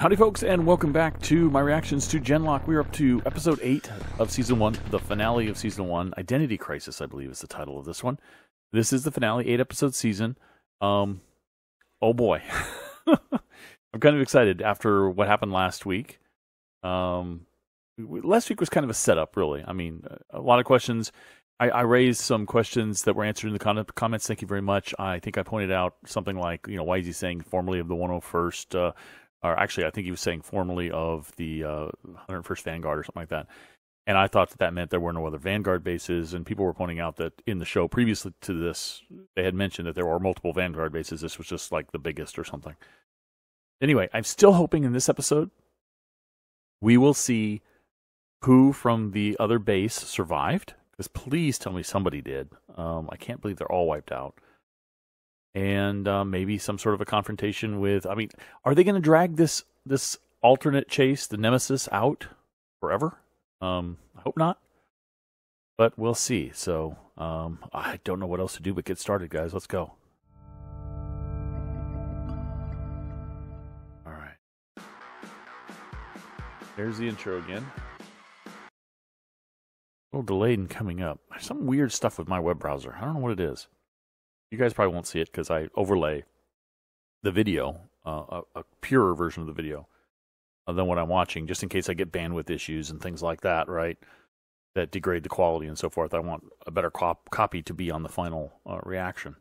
Howdy folks, and welcome back to my reactions to Genlock. We're up to episode 8 of season 1, the finale of season 1. Identity Crisis, I believe, is the title of this one. This is the finale, 8-episode season. Oh boy. I'm kind of excited after what happened last week. Last week was kind of a setup, really. I mean, a lot of questions. I raised some questions that were answered in the comments. Thank you very much. I think I pointed out something like, why is he saying formerly of the 101st, or actually, I think he was saying formerly of the 101st Vanguard or something like that. And I thought that meant there were no other Vanguard bases, and people were pointing out that in the show previously to this, they had mentioned that there were multiple Vanguard bases. This was just like the biggest or something. Anyway, I'm still hoping in this episode we will see who from the other base survived. Because please tell me somebody did. I can't believe they're all wiped out. And maybe some sort of a confrontation with... I mean, are they going to drag this alternate chase, the Nemesis, out forever? I hope not. But we'll see. So, I don't know what else to do but get started, guys. Let's go. Alright. There's the intro again. A little delayed in coming up. There's some weird stuff with my web browser. I don't know what it is. You guys probably won't see it because I overlay the video, a purer version of the video than what I'm watching, just in case I get bandwidth issues and things like that, right? That degrade the quality and so forth. I want a better copy to be on the final reaction.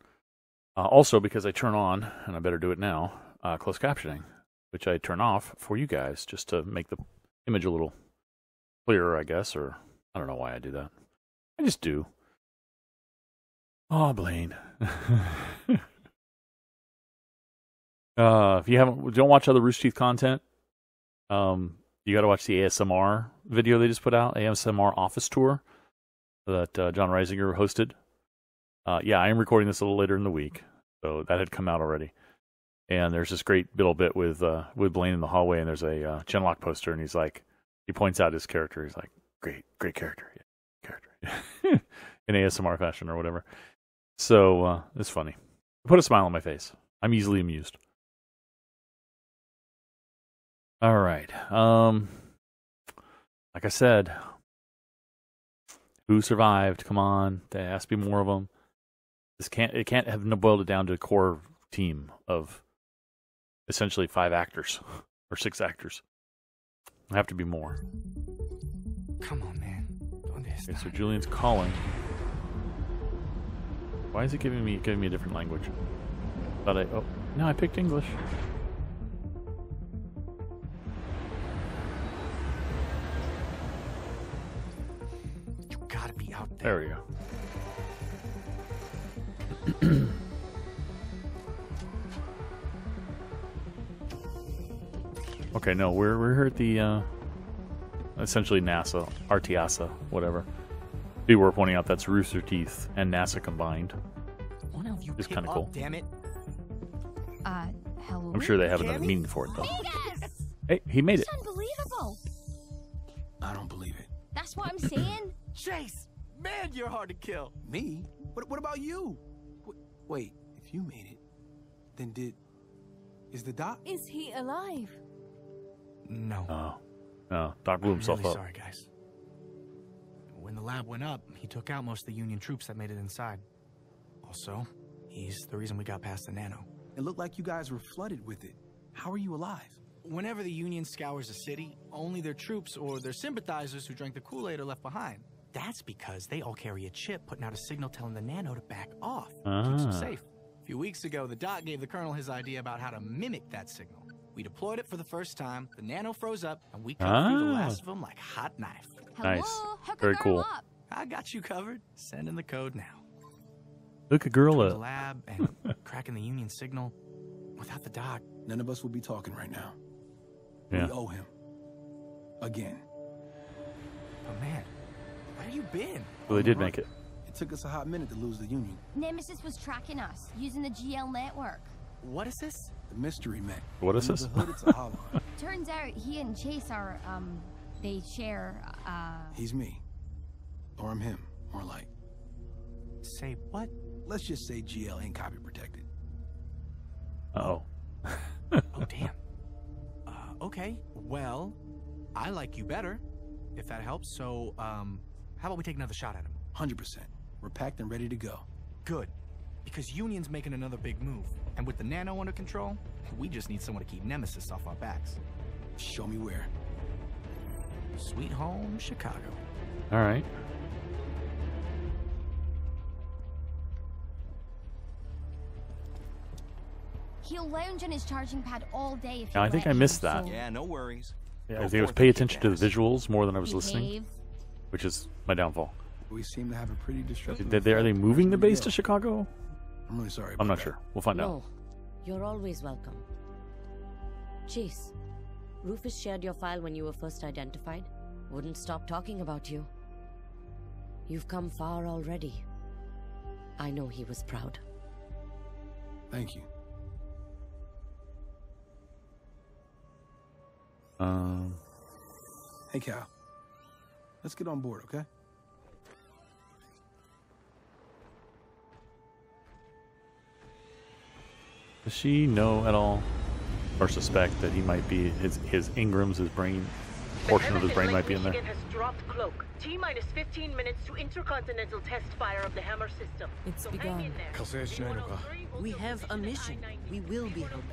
Also, because I turn on, and I better do it now, closed captioning, which I turn off for you guys just to make the image a little clearer, I guess, or... I don't know why I do that. I just do. Oh, Blaine. If you don't watch other Rooster Teeth content, you got to watch the ASMR video they just put out, ASMR office tour that John Reisinger hosted. Yeah, I am recording this a little later in the week, so that had come out already. And there's this great little bit with Blaine in the hallway, and there's a Genlock poster, and he's like, he points out his character. He's like, Great character. Yeah, character. In ASMR fashion or whatever. So, it's funny. Put a smile on my face. I'm easily amused. Alright. Like I said, who survived? Come on. There has to be more of them. It can't have boiled it down to a core team of essentially 5 actors. Or 6 actors. There have to be more. Come on, man. Okay, so Julian's calling. Why is it giving me a different language? Oh no, I picked English. You gotta be out there. There we go. Okay, no, we're here at the essentially NASA, Artiasa, whatever. People were pointing out that's Rooster Teeth and NASA combined. It's kind of cool. Damn it. Hello? I'm sure they have another meaning for it, though. Hey, he made it. It's unbelievable. I don't believe it. That's what I'm saying. Chase, man, you're hard to kill. Me? What about you? Wait, if you made it, then is the doc? Is he alive? No. Oh. No, Doc blew himself really up. Sorry, guys. When the lab went up, he took out most of the Union troops that made it inside. Also, he's the reason we got past the nano. It looked like you guys were flooded with it. How are you alive? Whenever the Union scours a city, only their troops or their sympathizers who drank the Kool-Aid are left behind. That's because they all carry a chip putting out a signal telling the nano to back off. Keeps them safe. A few weeks ago, the doc gave the colonel his idea about how to mimic that signal. We deployed it for the first time, the nano froze up, and we cut through the last of them like a hot knife. Nice. Hook a Very girl cool. up. I got you covered. Sending the code now. Look a girl The up. lab and cracking the Union signal. Without the doc, None of us would be talking right now. Yeah. We owe him. Again. but man, where have you been? Well, they did make it. It took us a hot minute to lose the Union. Nemesis was tracking us using the GL network. What is this? The mystery man. What is Under this? the hood, it's a hollow. Turns out he and Chase are, they share, He's me. Or I'm him, more like. Say what? Let's just say GL ain't copy protected. Uh-oh. Oh, damn. Okay, well, I like you better, if that helps. So, how about we take another shot at him? 100%. We're packed and ready to go. Good. Because Union's making another big move. And with the Nano under control, we just need someone to keep Nemesis off our backs. Show me where. Sweet home, Chicago. All right. He'll lounge on his charging pad all day if Now, you I think let I missed him, that. so Yeah, no worries. Yeah, I Go think I was forth paying and kick attention to the ass. visuals more than I was listening, behave. which is my downfall. We seem to have a pretty destructive. Are they effect. moving the base Yeah. to Chicago? I'm really sorry. I'm about not that. sure. We'll find out. No, you're always welcome. Chase, Rufus shared your file when you were first identified. Wouldn't stop talking about you. You've come far already. I know he was proud. Thank you. Hey, Cal. Let's get on board, okay? Does she know at all, or suspect that he might be his Ingram's, his brain portion of his brain might be in there? Michigan has dropped cloak. T-minus 15 minutes to intercontinental test fire of the Hammer system. It's So hang begun. in there. We have a mission. We will be helping.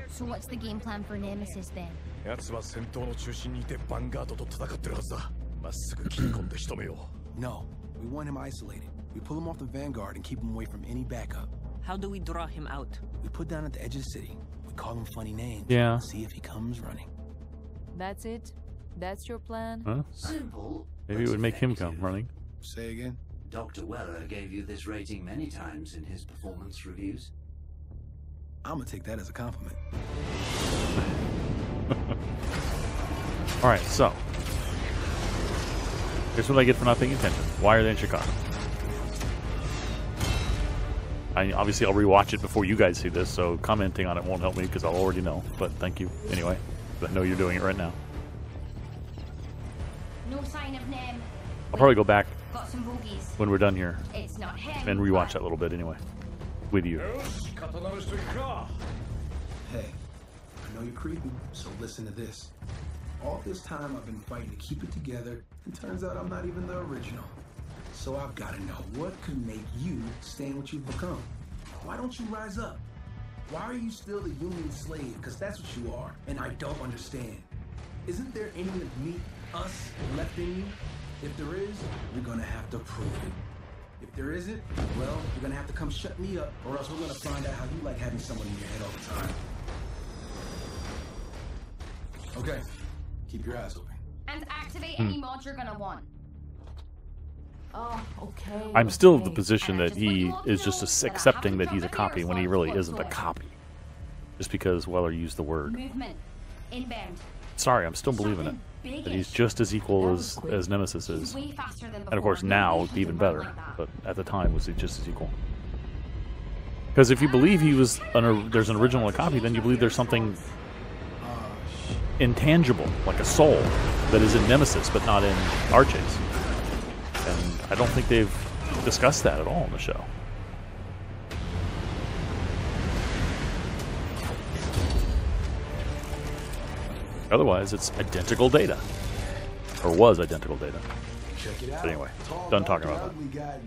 So what's the game plan for Nemesis then? 奴は戦闘の中心にいてヴァンガードと戦ってるはずだ。まっすぐ切り込んで仕留めよう。No, we want him isolated. We pull him off the vanguard and keep him away from any backup. How do we draw him out? We put down at the edge of the city. We call him funny names. Yeah. See if he comes running. That's it? That's your plan? Huh? Simple. Maybe it but would make him effective. come running. Say again? Dr. Weller gave you this rating many times in his performance reviews. I'm gonna take that as a compliment. All right, so here's what I get for not paying attention. Why are they in Chicago? Obviously, I'll rewatch it before you guys see this, so commenting on it won't help me because I'll already know. But thank you anyway. I know you're doing it right now. No sign of Nem. I'll probably go back Got some bogeys. when we're done here It's not him. and rewatch that a little bit anyway with you. Hey, I know you're creepy, so listen to this. All this time I've been fighting to keep it together, and turns out I'm not even the original. So I've got to know what could make you stand what you've become. Why don't you rise up? Why are you still the Union slave? Because that's what you are, and I don't understand. Isn't there any of me, us, left in you? If there is, you're gonna have to prove it. If there isn't, well, you're gonna have to come shut me up, or else we're gonna find out how you like having someone in your head all the time. Okay, keep your eyes open. And activate any mod you're gonna want. Oh, okay. I'm still of the okay. position And I that just want he you all to is just know that I accepting haven't that he's a done copy any when he really response isn't a whatsoever. copy. Just because Weller used the word. Movement. Inbound. Sorry, I'm still believing it. Something That he's biggish. just as equal That as, was quick. as Nemesis He's is. way faster than before. And of course No now way it's he even can run better. like that. But at the time was he just as equal. Because if you believe he was there's an original and a copy, then you believe there's something intangible, like a soul, that is in Nemesis but not in Archie's. And I don't think they've discussed that at all in the show. Otherwise, it's identical data. Or was identical data. Check it out. But anyway, Tall done guy, talking about that. ugly guy.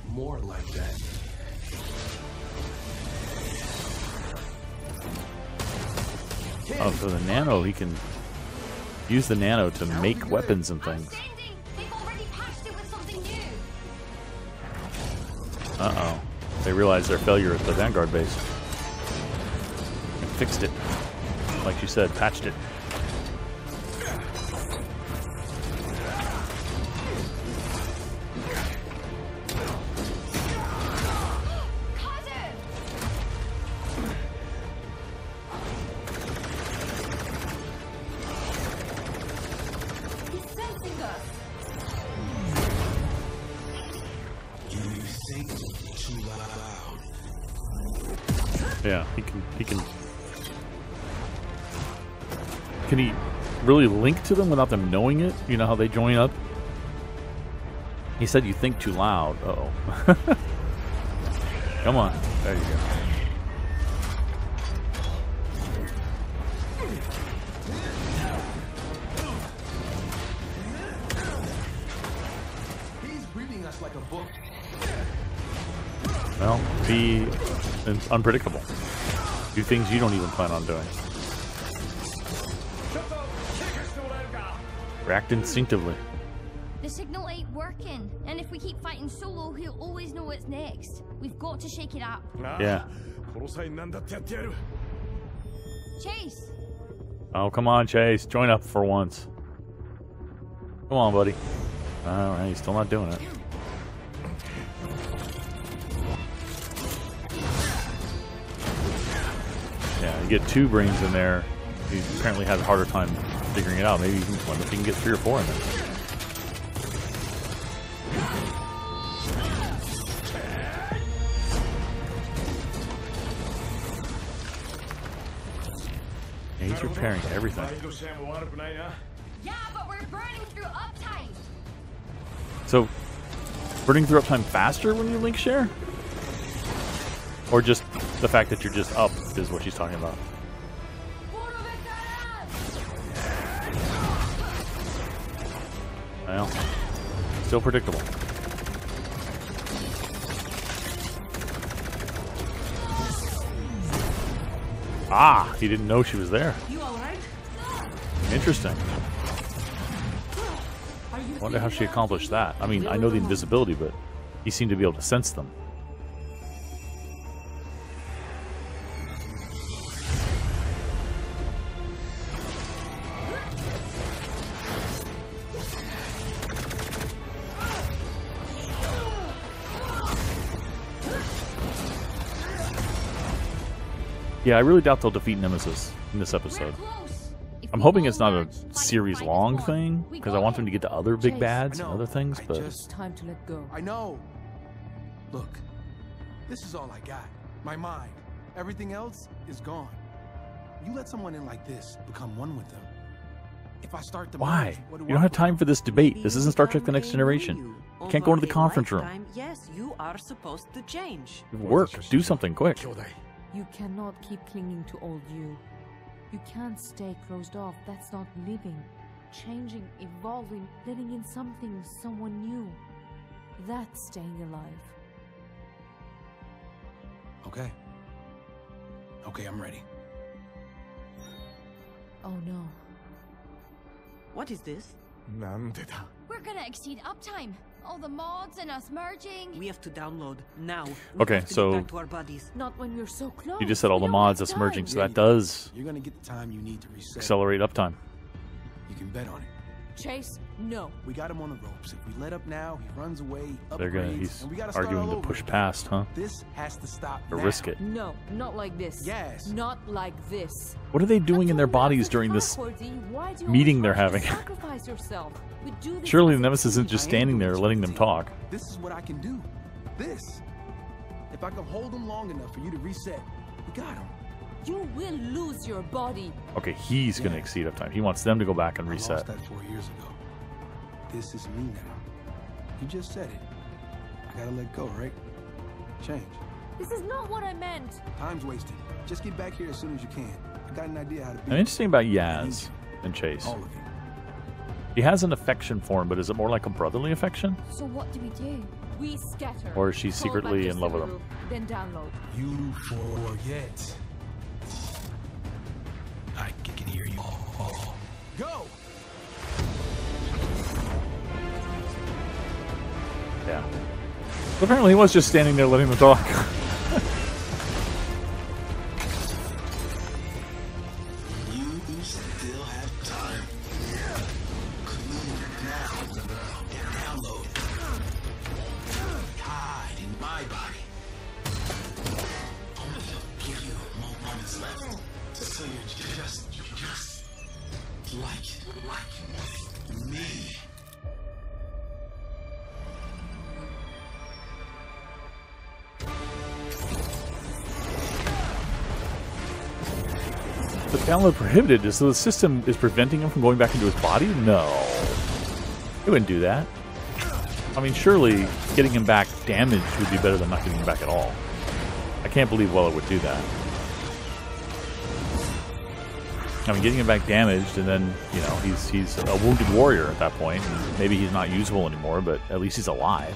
More like that. Oh, so the nano, he can use the nano to make weapons and things. Outstanding! They've already patched it with something new. Uh-oh. They realized their failure at the Vanguard base. And fixed it. Like you said, patched it. Kazu! He's sensing us. You think too loud. Yeah, he can. Can he really link to them without them knowing it? You know how they join up? He said you think too loud. Uh-oh. Come on. There you go. He's reading us like a book. Well, be unpredictable. Do things you don't even plan on doing. React instinctively. The signal ain't working, and if we keep fighting solo, he'll always know what's next. We've got to shake it up. Yeah. Chase! Oh, come on, Chase. Join up for once. Come on, buddy. Alright, he's still not doing it. Yeah, you get 2 brains in there. He apparently has a harder time figuring it out. Maybe you can wonder if you can get 3 or 4 in there. Yeah, he's repairing everything. Yeah, but we're burning through uptime. So, burning through uptime faster when you link share? Or just the fact that you're just up is what she's talking about? Well, still predictable. Ah, he didn't know she was there. You all right? Interesting. I wonder how she accomplished that. I mean, I know the invisibility, but he seemed to be able to sense them. Yeah, I really doubt they'll defeat Nemesis in this episode. I'm hoping it's not a series-long thing, because I want them to get to other big bads and other things, but... It's time to let go. I know. Look, this is all I got. My mind. Everything else is gone. You let someone in like this become one with them. If I start to Why? You don't have time for this debate. This isn't Star Trek The Next Generation. You can't go into the conference room. Yes, you are supposed to change. Work. Do something quick. You cannot keep clinging to old you. You can't stay closed off. That's not living. Changing, evolving, letting in something, someone new. That's staying alive. Okay. Okay, I'm ready. Oh no. What is this? We're gonna exceed uptime. All the mods and us merging. We have to download now. Okay, so back to our bodies. Not when we're so close. you just said all the mods that's merging, so that does You're gonna get the time you need to reset. accelerate uptime. You can bet on it. Chase, no. We got him on the ropes. If we let up now, he runs away. He's and we gotta start arguing all to over push again. past, huh? This has to stop Or now. risk it. No, not like this. Yes. Not like this. What are they doing in their bodies during this meeting they're having? Sacrifice yourself. We do this Surely the as a Nemesis isn't team. just standing there letting them talk. This is what I can do. This. If I can hold him long enough for you to reset, we got him. You will lose your body. Okay, he's going to exceed uptime. He wants them to go back and I reset. lost that 4 years ago. This is me now. You just said it. I gotta let go, right? Change. This is not what I meant. Time's wasted. Just get back here as soon as you can. I got an idea how to be. And interesting about Yaz and Chase. All of you. He has an affection for him, but is it more like a brotherly affection? So what do we do? We scatter. Or is she Fall secretly back to in love with Subaru, him? Then download. You forget. I can hear you. Go! Yeah. So apparently he was just standing there letting them talk. You still have time. Clean now. Download. Hide in my body. Only to give you more moments left. So you're just like me. The download prohibited, so the system is preventing him from going back into his body? No. It wouldn't do that. I mean, surely getting him back damaged would be better than not getting him back at all. I can't believe Weller would do that. I mean, getting him back damaged, and then, you know, he's a wounded warrior at that point. And maybe he's not usable anymore, but at least he's alive.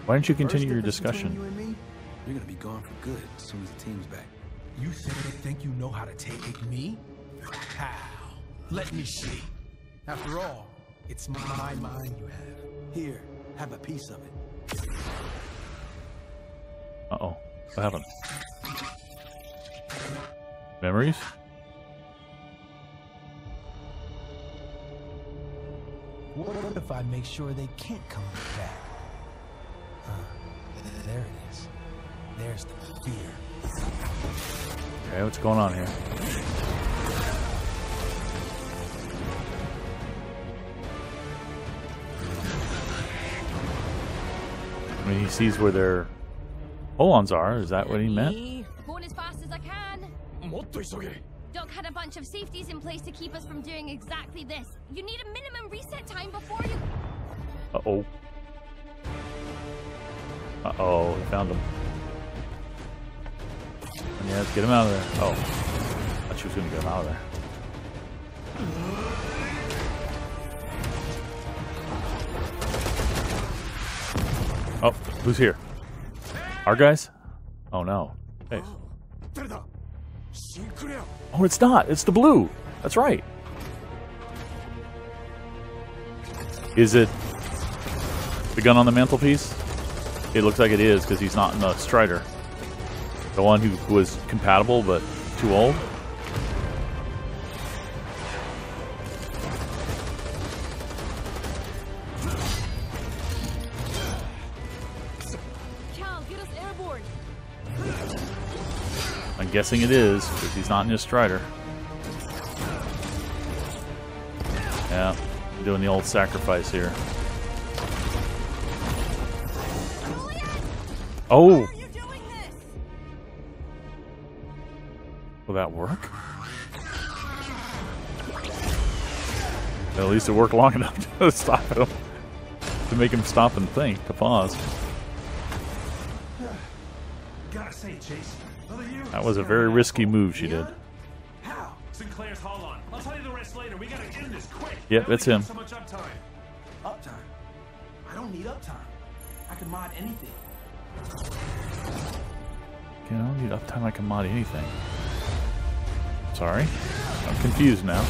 Why don't you continue your discussion? You and me, you're gonna be gone for good as soon as the team's back. You think you know how to take me? How? Let me see. After all, it's my mind you have. Here, have a piece of it. Uh-oh. What happened? Memories? What if I make sure they can't come back? There it is. There's the fear. Okay, what's going on here? I mean, he sees where their hold-ons are. Is that what he meant? Going as fast as I can. Doc had a bunch of safeties in place to keep us from doing exactly this. You need a minimum reset time before you... Uh-oh. Uh-oh, we found him. Yeah, let's get him out of there. Oh. I thought she was going to get him out of there. Oh, who's here? Our guys? Oh, no. Hey. Oh, it's not. It's the blue. That's right. Is it the gun on the mantelpiece? It looks like it is, because he's not in the Strider. The one who was compatible, but too old. Cal, get us airborne. I'm guessing it is, because he's not in his Strider. Yeah, doing the old sacrifice here. Oh! Will that work? At least it worked long enough to stop him. To make him stop and think, to pause. Gotta say, Chase, That was a very risky move she did. how? Sinclair's haul on. I'll tell you the rest later. We gotta end this quick. Yep, that's him. So much uptime. Uptime? I don't need uptime. I can mod anything. Okay, I don't need uptime, I can mod anything. Sorry. I'm confused now.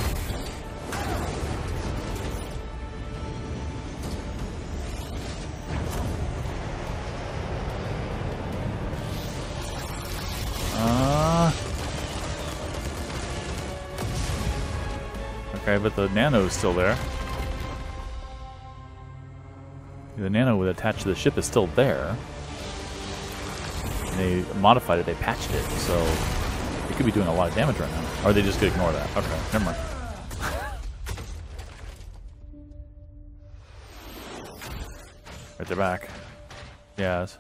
Okay, but the nano is still there. The nano with attached to the ship is still there. They modified it, they patched it, so it could be doing a lot of damage right now. Or they just could ignore that. Okay, never mind. Right, they're back. Yes.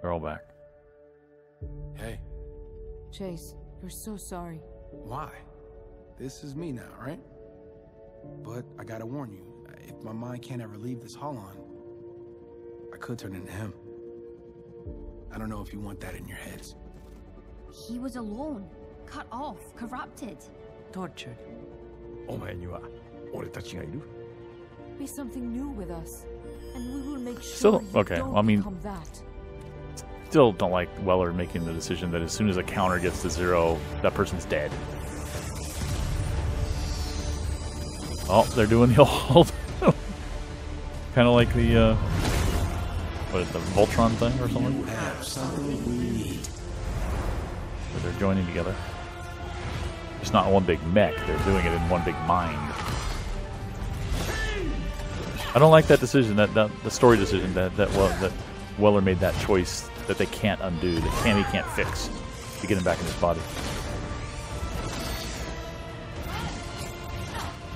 They're all back. Hey. Chase, we're so sorry. Why? This is me now, right? But I gotta warn you, if my mind can't ever leave this Holon, I could turn into him. I don't know if you want that in your heads. He was alone, cut off, corrupted. Tortured. Be something new with us, and we will make sure Still, you okay, don't I mean, become that. still don't like Weller making the decision that as soon as a counter gets to 0, that person's dead. Oh, they're doing the old... kind of like the, what is it, the Voltron thing or something? You have something we need. Where they're joining together. It's not one big mech, they're doing it in one big mind. I don't like that decision, the story decision that Weller made that choice that they can't undo, that he can't fix to get him back in his body.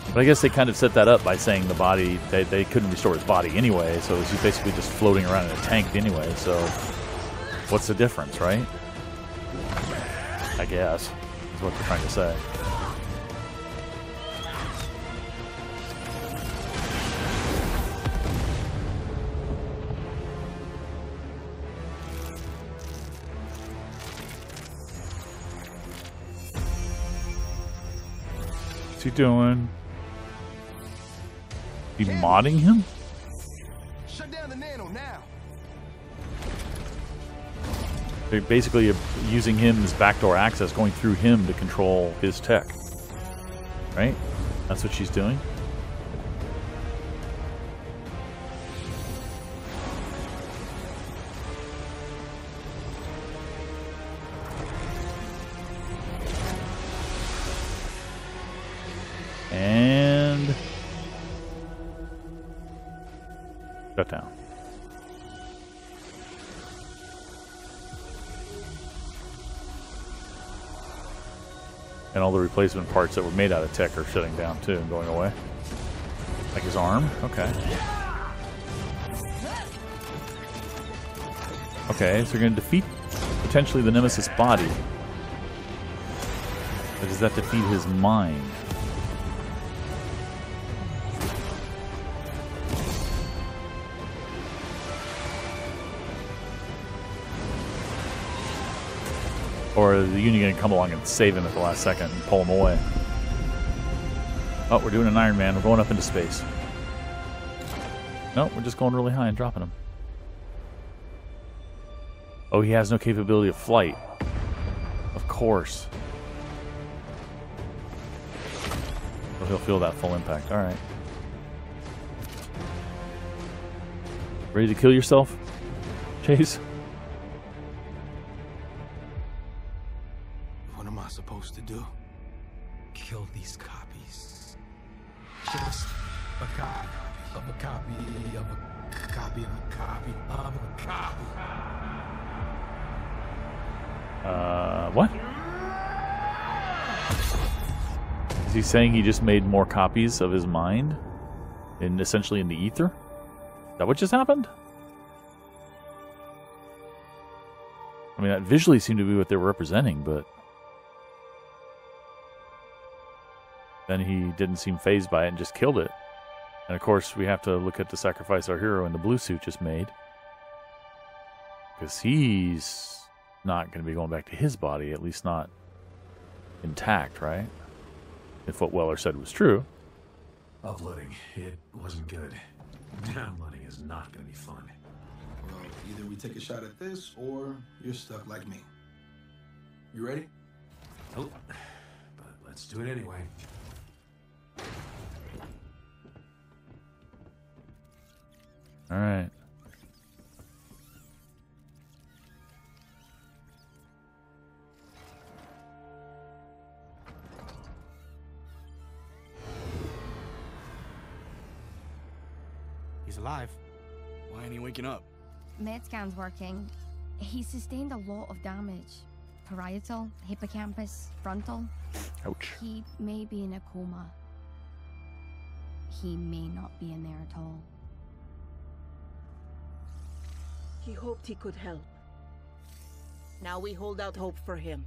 But I guess they kind of set that up by saying the body, they couldn't restore his body anyway, so he's basically just floating around in a tank anyway, so what's the difference, right? I guess, is what they're trying to say. he doing? He modding him? Shut down the nano now. They're basically using him as backdoor access, going through him to control his tech. Right? That's what she's doing? And shut down. And all the replacement parts that were made out of tech are shutting down too and going away. Like his arm? Okay. Okay, so you're going to defeat potentially the Nemesis body. But does that defeat his mind? Or is the Union going to come along and save him at the last second and pull him away? Oh, we're doing an Iron Man. We're going up into space. No, we're just going really high and dropping him. Oh, he has no capability of flight. Of course. So he'll feel that full impact. Alright. Ready to kill yourself, Chase? What am I supposed to do? Kill these copies. Just a copy of a copy of a copy of a copy of a copy. What? Is he saying he just made more copies of his mind? Essentially in the ether? Is that what just happened? I mean, that visually seemed to be what they were representing, but then he didn't seem fazed by it and just killed it. And of course, we have to look at the sacrifice our hero in the blue suit just made. Because he's not going to be going back to his body, at least not intact, right? If what Weller said was true. Uploading, it wasn't good. Downloading is not going to be fun. Well, either we take a shot at this, or you're stuck like me. You ready? Nope. But let's do it anyway. All right. He's alive. Why ain't he waking up? Med scan's working. He sustained a lot of damage. Parietal, hippocampus, frontal. Ouch. He may be in a coma. He may not be in there at all. He hoped he could help. Now we hold out hope for him.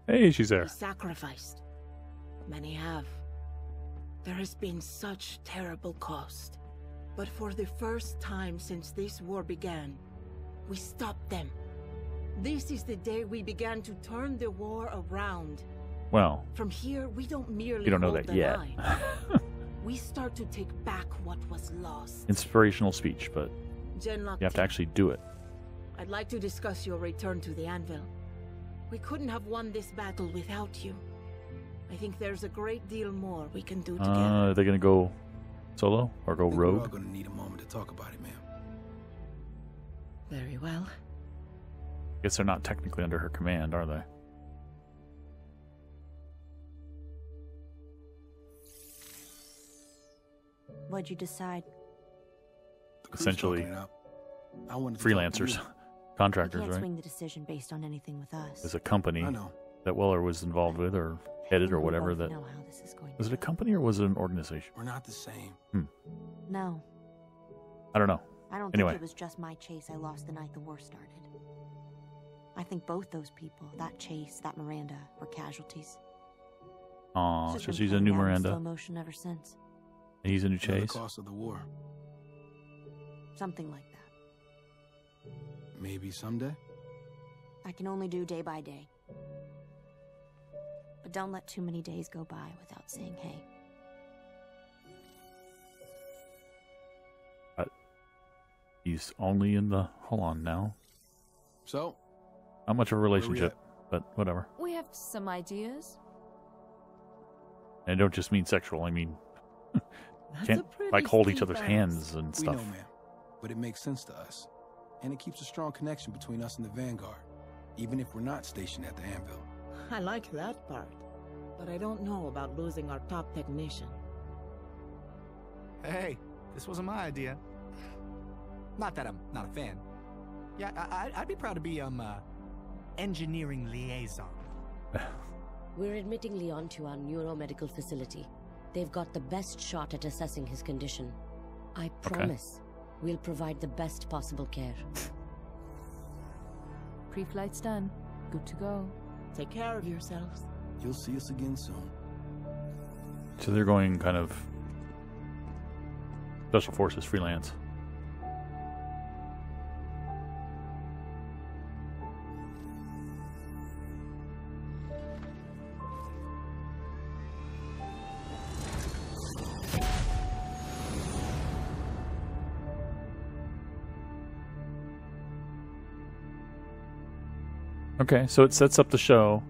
Hey, she's there. He sacrificed. Many have. There has been such terrible cost. But for the first time since this war began, we stopped them. This is the day we began to turn the war around. Well, from here, we don't merely you don't know hold that the yet. line. We start to take back what was lost. Inspirational speech, but Genlock, you have to actually do it. I'd like to discuss your return to the Anvil. We couldn't have won this battle without you. I think there's a great deal more we can do together. Are they going to go solo or go rogue? We're all going to need a moment to talk about it, ma'am. Very well. I guess they're not technically under her command, are they? What'd you decide? Essentially, I wanted to freelancers, contractors, You can't right? swing the decision based on anything with us. There's a company I know. that Weller was involved with or headed or We whatever. both That know how this is going to was it a go. company or was it an organization? We're not the same. No, I don't know. I don't Anyway. think it was just my Chase I lost the night the war started. I think both those people, that Chase, that Miranda, were casualties. Oh, Should've so been she's a playing new out in Miranda. slow motion ever since. And he's a new The Chase. cost of the war. Something like that. Maybe someday. I can only do day by day. but don't let too many days go by without saying hey. He's only in the... Hold on now. So? Not much of a relationship, but whatever. We have some ideas. And I don't just mean sexual, I mean... That's can't, a pretty like, hold each steep other's ask. hands and stuff. We know, ma'am. But it makes sense to us. And it keeps a strong connection between us and the Vanguard, even if we're not stationed at the Anvil. I like that part, but I don't know about losing our top technician. Hey, this wasn't my idea. Not that I'm not a fan. Yeah, I'd be proud to be, engineering liaison. We're admitting Leon to our neuromedical facility. They've got the best shot at assessing his condition. I promise we'll provide the best possible care. Pre-flight's done. Good to go. Take care of yourselves. You'll see us again soon. So they're going kind of... Special Forces freelance. Okay, so it sets up the show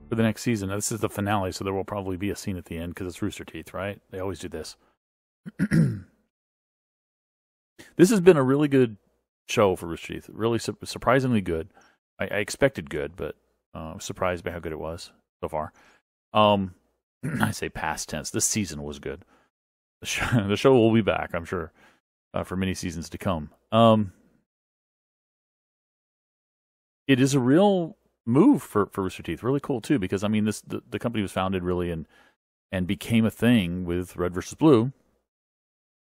for the next season. Now, this is the finale, so there will probably be a scene at the end because it's Rooster Teeth, right? They always do this. This has been a really good show for Rooster Teeth. Really surprisingly good. I expected good, but I was surprised by how good it was so far. I say past tense. This season was good. The show will be back, I'm sure, for many seasons to come. It is a real move for Rooster Teeth. Really cool, too, because, I mean, the company was founded, really, and became a thing with Red vs. Blue,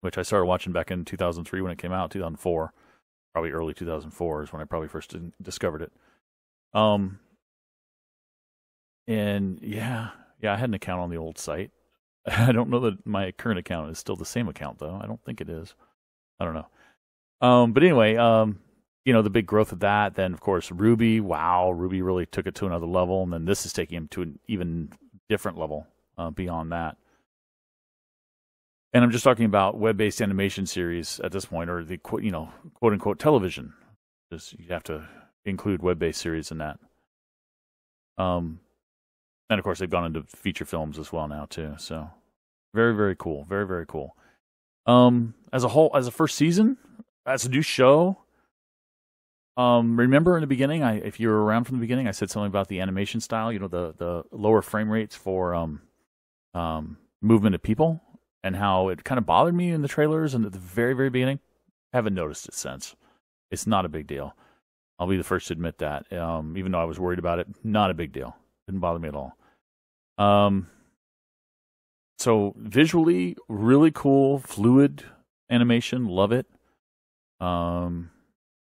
which I started watching back in 2003 when it came out, 2004. Probably early 2004 is when I probably first discovered it. And, yeah, I had an account on the old site. I don't know that my current account is still the same account, though. I don't think it is. I don't know. But anyway... you know, the big growth of that. Then, of course, Ruby. Wow, Ruby really took it to another level. And then this is taking him to an even different level beyond that. And I'm just talking about web-based animation series at this point, or the quote-unquote television. Just you have to include web-based series in that. And, of course, they've gone into feature films as well now, too. So, very, very cool. Very, very cool. As a whole, as a first season, as a new show... remember in the beginning, if you were around from the beginning, I said something about the animation style, you know, the lower frame rates for movement of people, and how it kind of bothered me in the trailers and at the very, very beginning. I haven't noticed it since. It's not a big deal. I'll be the first to admit that. Even though I was worried about it, not a big deal. Didn't bother me at all. So visually, really cool, fluid animation. Love it.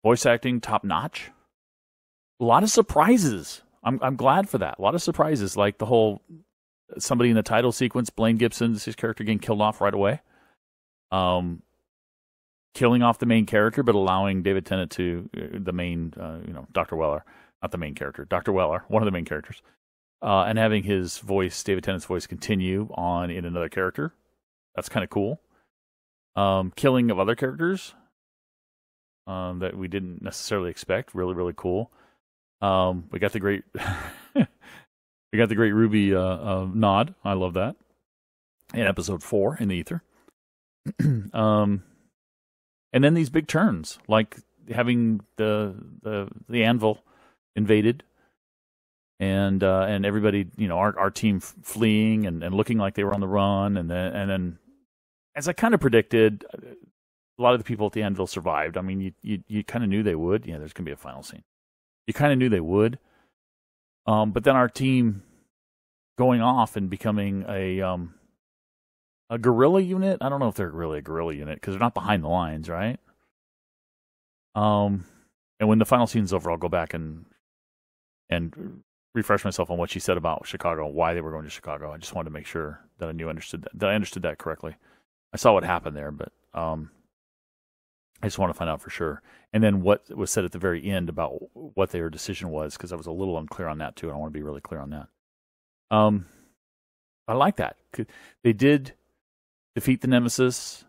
Voice acting, top notch. A lot of surprises. I'm glad for that. A lot of surprises, like the whole somebody in the title sequence, Blaine Gibson's his character getting killed off right away. Killing off the main character, but allowing David Tennant to the main, Dr. Weller, not the main character, Dr. Weller, one of the main characters, and having his voice, David Tennant's voice, continue on in another character. That's kind of cool. Killing of other characters. That we didn't necessarily expect. Really, really cool. We got the great, Ruby nod. I love that. In episode 4 in the ether. And then these big turns, like having the Anvil invaded, and everybody, our team fleeing and looking like they were on the run, and then as I kind of predicted. A lot of the people at the Anvil survived. I mean, you kind of knew they would. Yeah, there's going to be a final scene. You kind of knew they would. But then our team going off and becoming a guerrilla unit. I don't know if they're really a guerrilla unit because they're not behind the lines, right? And when the final scene's over, I'll go back and refresh myself on what she said about Chicago, why they were going to Chicago. I just wanted to make sure that I understood that correctly. I saw what happened there, but I just want to find out for sure. And then what was said at the very end about what their decision was, because I was a little unclear on that too, and I want to be really clear on that. I like that. They did defeat the Nemesis,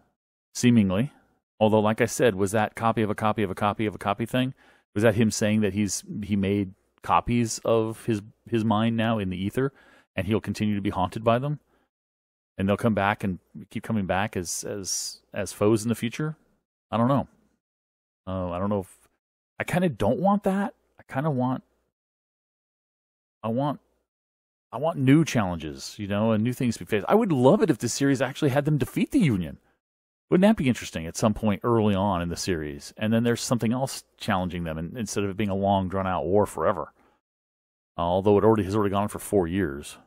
seemingly. Although, like I said, was that copy of a copy of a copy of a copy thing? Was that him saying that he made copies of his mind now in the ether, and he'll continue to be haunted by them, and they'll come back and keep coming back as foes in the future? I don't know. I don't know if I kind of don't want that. I want new challenges, and new things to be faced. I would love it if the series actually had them defeat the Union. Wouldn't that be interesting at some point early on in the series? And then there's something else challenging them, and instead of it being a long, drawn-out war forever. Although it has already gone on for 4 years.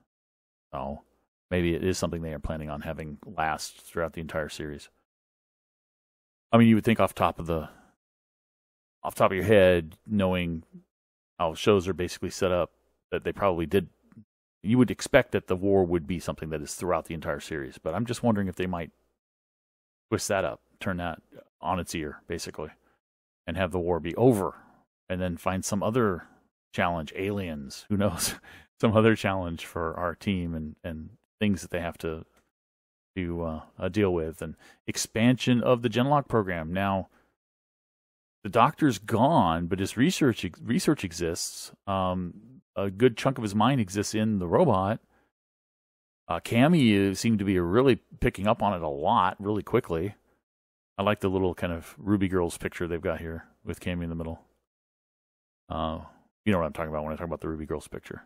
So maybe it is something they are planning on having last throughout the entire series. I mean, you would think off top of your head, knowing how shows are basically set up, that they probably did. You would expect that the war would be something that is throughout the entire series. But I'm just wondering if they might twist that up, turn that on its ear, basically, and have the war be over, and then find some other challenge, aliens, who knows, some other challenge for our team and things that they have to deal with, and expansion of the Genlock program. Now, the Doctor's gone, but his research exists. A good chunk of his mind exists in the robot. Cammy seemed to be really picking up on it a lot, really quickly. I like the little kind of Ruby Girls picture they've got here with Cammy in the middle. You know what I'm talking about when I talk about the Ruby Girls picture.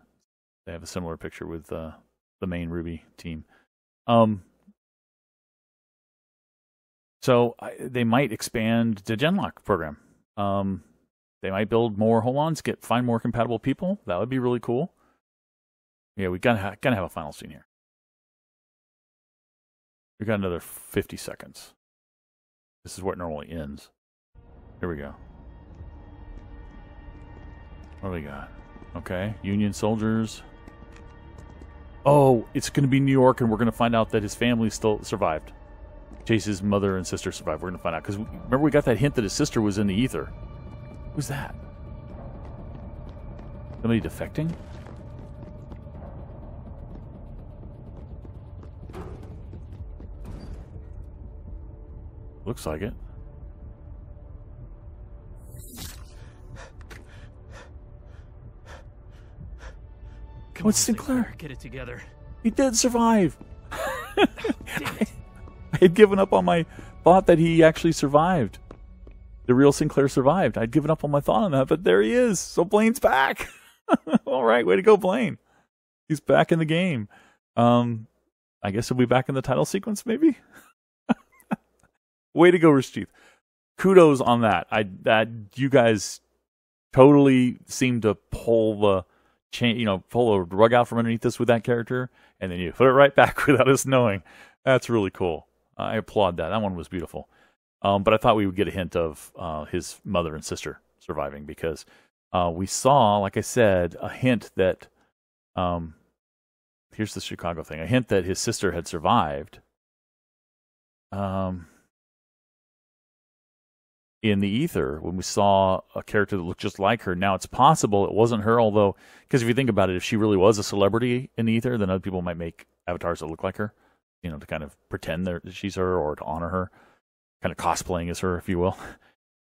They have a similar picture with the main Ruby team. So they might expand the Genlock program. They might build more Holons, find more compatible people. That would be really cool. Yeah, we gotta have a final scene here. We got another 50 seconds. This is where it normally ends. Here we go. What do we got? Okay, Union soldiers. Oh, it's going to be New York, and we're going to find out that his family still survived. Chase's mother and sister survived. We're going to find out. Because remember, we got that hint that his sister was in the ether. Who's that? Somebody defecting? Looks like it. Come on, Sinclair. Get it together. He did survive. I had given up on my thought that he actually survived. The real Sinclair survived. I'd given up on my thought on that, but there he is. So Blaine's back. All right, way to go, Blaine. He's back in the game. I guess he'll be back in the title sequence, maybe? Way to go, Rooster Teeth. Kudos on that. You guys totally seem to pull the rug out from underneath us with that character, and then you put it right back without us knowing. That's really cool. I applaud that. That one was beautiful. But I thought we would get a hint of his mother and sister surviving, because we saw, like I said, a hint that here's the Chicago thing. A hint that his sister had survived. In the ether, when we saw a character that looked just like her. Now, it's possible it wasn't her, although, because if you think about it, if she really was a celebrity in the ether, then other people might make avatars that look like her, to kind of pretend that she's her or to honor her, kind of cosplaying as her, if you will.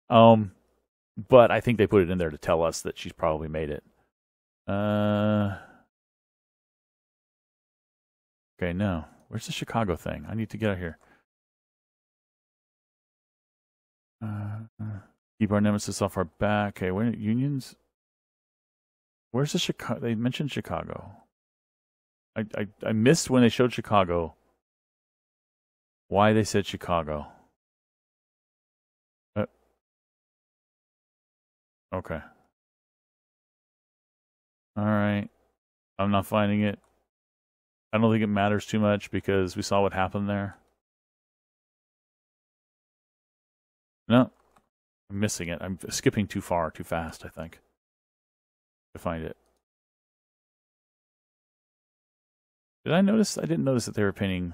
But I think they put it in there to tell us that she's probably made it. Okay, no. Where's the Chicago thing? I need to get out here. Keep our nemesis off our back. Okay, where Unions? Where's the Chicago? They mentioned Chicago. I missed when they showed Chicago. Why they said Chicago? Okay. All right. I'm not finding it. I don't think it matters too much because we saw what happened there. No. I'm missing it. I'm skipping too far, too fast, I think, to find it. Did I notice? I didn't notice that they were painting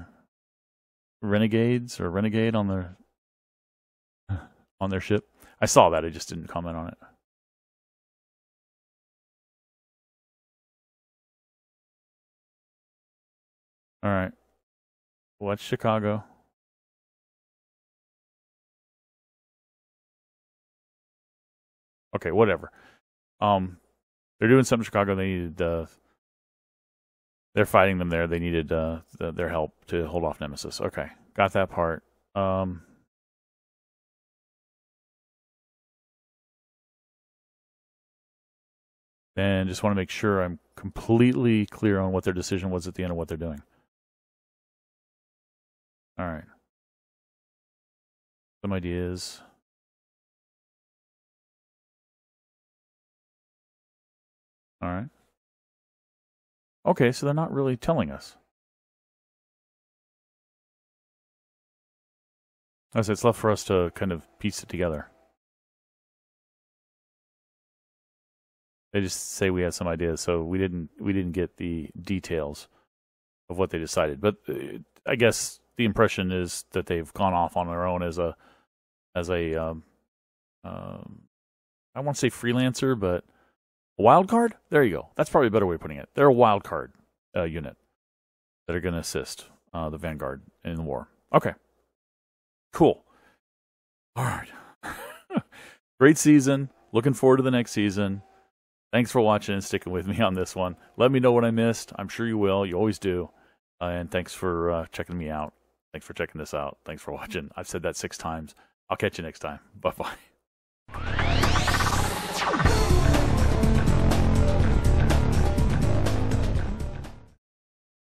renegades or renegade on their ship. I saw that. I just didn't comment on it. All right. What's Chicago? Okay, whatever. They're doing something in Chicago. They needed. They're fighting them there. They needed their help to hold off Nemesis. Okay, got that part. And just want to make sure I'm completely clear on what their decision was at the end of what they're doing. All right. Some ideas. All right. Okay, so they're not really telling us. As it's left for us to kind of piece it together. They just say we had some ideas, so we didn't get the details of what they decided. But I guess the impression is that they've gone off on their own as a I won't say freelancer, but a wild card. There you go. That's probably a better way of putting it. They're a wild card unit that are going to assist the Vanguard in the war. Okay, cool. All right, great season. Looking forward to the next season. Thanks for watching and sticking with me on this one. Let me know what I missed. I'm sure you will. You always do. And thanks for checking me out. Thanks for checking this out. Thanks for watching. I've said that 6 times. I'll catch you next time. Bye-bye.